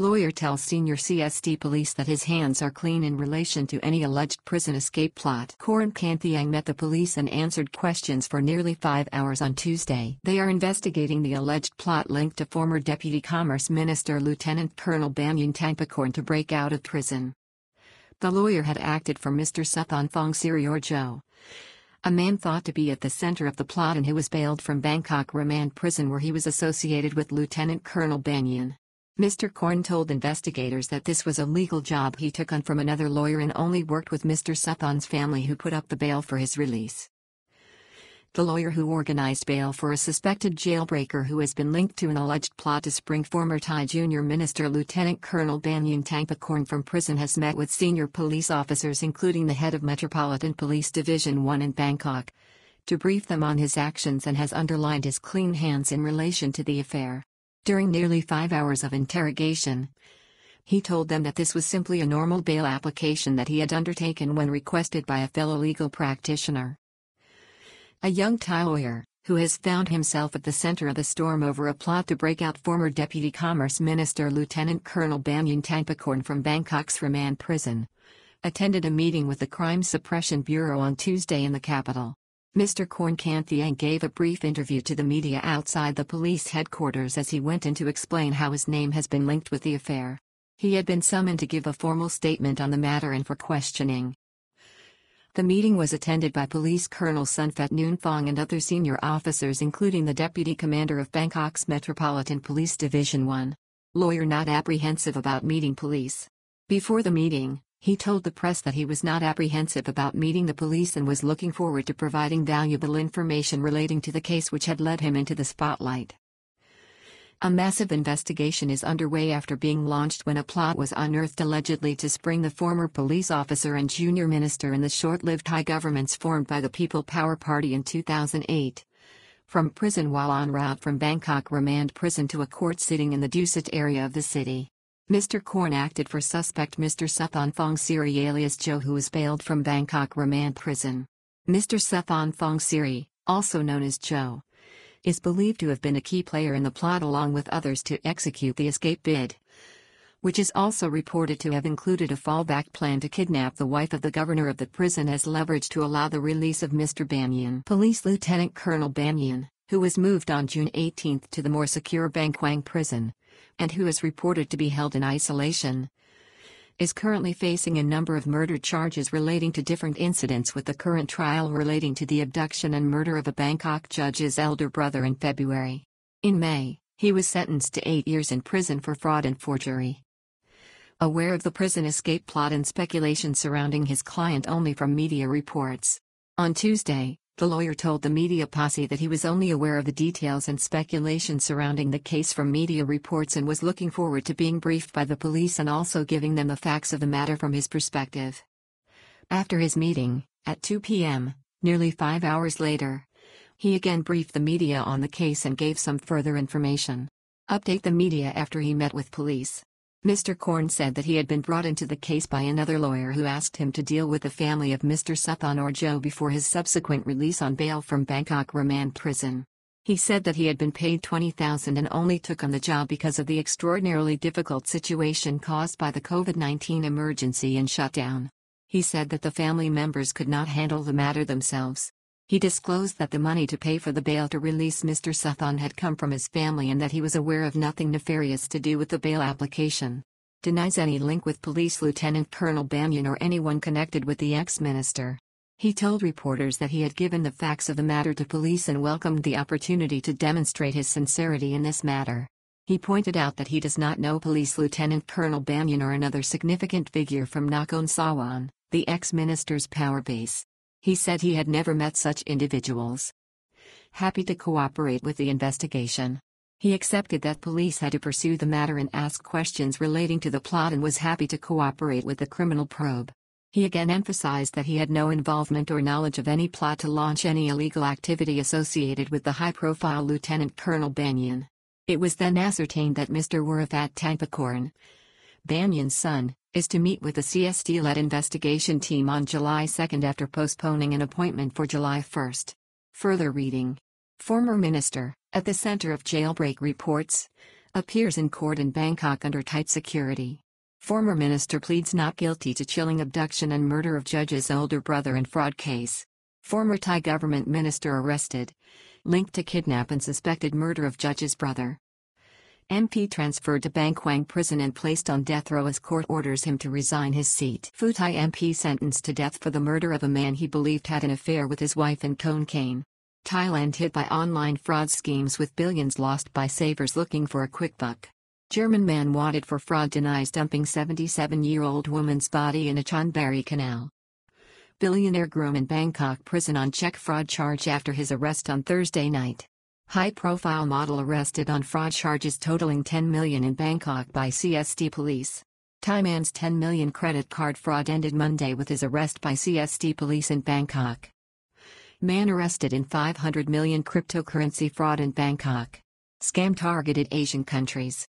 Lawyer tells senior CSD police that his hands are clean in relation to any alleged prison escape plot. Korn Kanthieng met the police and answered questions for nearly 5 hours on Tuesday. They are investigating the alleged plot linked to former Deputy Commerce Minister Lieutenant Colonel Banyin Tangpakorn to break out of prison. The lawyer had acted for Mr Suthon Thongsiri or Joe, a man thought to be at the center of the plot and who was bailed from Bangkok Remand Prison where he was associated with Lieutenant Colonel Banyin. Mr. Korn told investigators that this was a legal job he took on from another lawyer and only worked with Mr. Suthon's family who put up the bail for his release. The lawyer who organized bail for a suspected jailbreaker who has been linked to an alleged plot to spring former Thai Junior Minister Lieutenant Colonel Banyin Tangpakorn from prison has met with senior police officers including the head of Metropolitan Police Division 1 in Bangkok, to brief them on his actions and has underlined his clean hands in relation to the affair. During nearly 5 hours of interrogation, he told them that this was simply a normal bail application that he had undertaken when requested by a fellow legal practitioner. A young Thai lawyer, who has found himself at the center of the storm over a plot to break out former Deputy Commerce Minister Lieutenant Colonel Banyin Tangpakorn from Bangkok's Remand Prison, attended a meeting with the Crime Suppression Bureau on Tuesday in the capital. Mr. Korn Kanthieng gave a brief interview to the media outside the police headquarters as he went in to explain how his name has been linked with the affair. He had been summoned to give a formal statement on the matter and for questioning. The meeting was attended by Police Colonel Suthon Thong and other senior officers including the Deputy Commander of Bangkok's Metropolitan Police Division 1. Lawyer not apprehensive about meeting police. Before the meeting, he told the press that he was not apprehensive about meeting the police and was looking forward to providing valuable information relating to the case which had led him into the spotlight. A massive investigation is underway after being launched when a plot was unearthed allegedly to spring the former police officer and junior minister in the short-lived Thai governments formed by the People Power Party in 2008. From prison while en route from Bangkok Remand Prison to a court sitting in the Dusit area of the city. Mr. Korn acted for suspect Mr. Suthon Thongsiri alias Joe who was bailed from Bangkok Remand Prison. Mr. Suthon Thongsiri, also known as Joe, is believed to have been a key player in the plot along with others to execute the escape bid, which is also reported to have included a fallback plan to kidnap the wife of the governor of the prison as leverage to allow the release of Mr. Banyin. Police Lieutenant Colonel Banyin, who was moved on June 18 to the more secure Bangkok prison, and who is reported to be held in isolation, is currently facing a number of murder charges relating to different incidents with the current trial relating to the abduction and murder of a Bangkok judge's elder brother in February. In May, he was sentenced to 8 years in prison for fraud and forgery. Aware of the prison escape plot and speculation surrounding his client only from media reports. On Tuesday, the lawyer told the media posse that he was only aware of the details and speculation surrounding the case from media reports and was looking forward to being briefed by the police and also giving them the facts of the matter from his perspective. After his meeting, at 2 p.m., nearly 5 hours later, he again briefed the media on the case and gave some further information. Update the media after he met with police. Mr. Korn said that he had been brought into the case by another lawyer who asked him to deal with the family of Mr. Suthon or Joe before his subsequent release on bail from Bangkok Remand Prison. He said that he had been paid $20,000 and only took on the job because of the extraordinarily difficult situation caused by the COVID-19 emergency and shutdown. He said that the family members could not handle the matter themselves. He disclosed that the money to pay for the bail to release Mr. Suthon had come from his family and that he was aware of nothing nefarious to do with the bail application. Denies any link with Police Lieutenant Colonel Banyin or anyone connected with the ex-minister. He told reporters that he had given the facts of the matter to police and welcomed the opportunity to demonstrate his sincerity in this matter. He pointed out that he does not know Police Lieutenant Colonel Banyin or another significant figure from Nakhon Sawan, the ex-minister's power base. He said he had never met such individuals. Happy to cooperate with the investigation. He accepted that police had to pursue the matter and ask questions relating to the plot and was happy to cooperate with the criminal probe. He again emphasized that he had no involvement or knowledge of any plot to launch any illegal activity associated with the high-profile Lieutenant Colonel Banyin. It was then ascertained that Mr. Tangpakorn, Banyin's son, is to meet with the CSD-led investigation team on July 2 after postponing an appointment for July 1. Further reading. Former minister, at the center of jailbreak reports. Appears in court in Bangkok under tight security. Former minister pleads not guilty to chilling abduction and murder of judge's older brother in fraud case. Former Thai government minister arrested. Linked to kidnap and suspected murder of judge's brother. MP transferred to Bangkok Prison and placed on death row as court orders him to resign his seat. Phu Thai MP sentenced to death for the murder of a man he believed had an affair with his wife in Korn Kanthieng. Thailand hit by online fraud schemes with billions lost by savers looking for a quick buck. German man wanted for fraud denies dumping 77-year-old woman's body in a Chonburi canal. Billionaire groom in Bangkok prison on check fraud charge after his arrest on Thursday night. High-profile model arrested on fraud charges totaling 10 million in Bangkok by CSD police. Thai man's 10 million credit card fraud ended Monday with his arrest by CSD police in Bangkok. Man arrested in 500 million cryptocurrency fraud in Bangkok. Scam targeted Asian countries.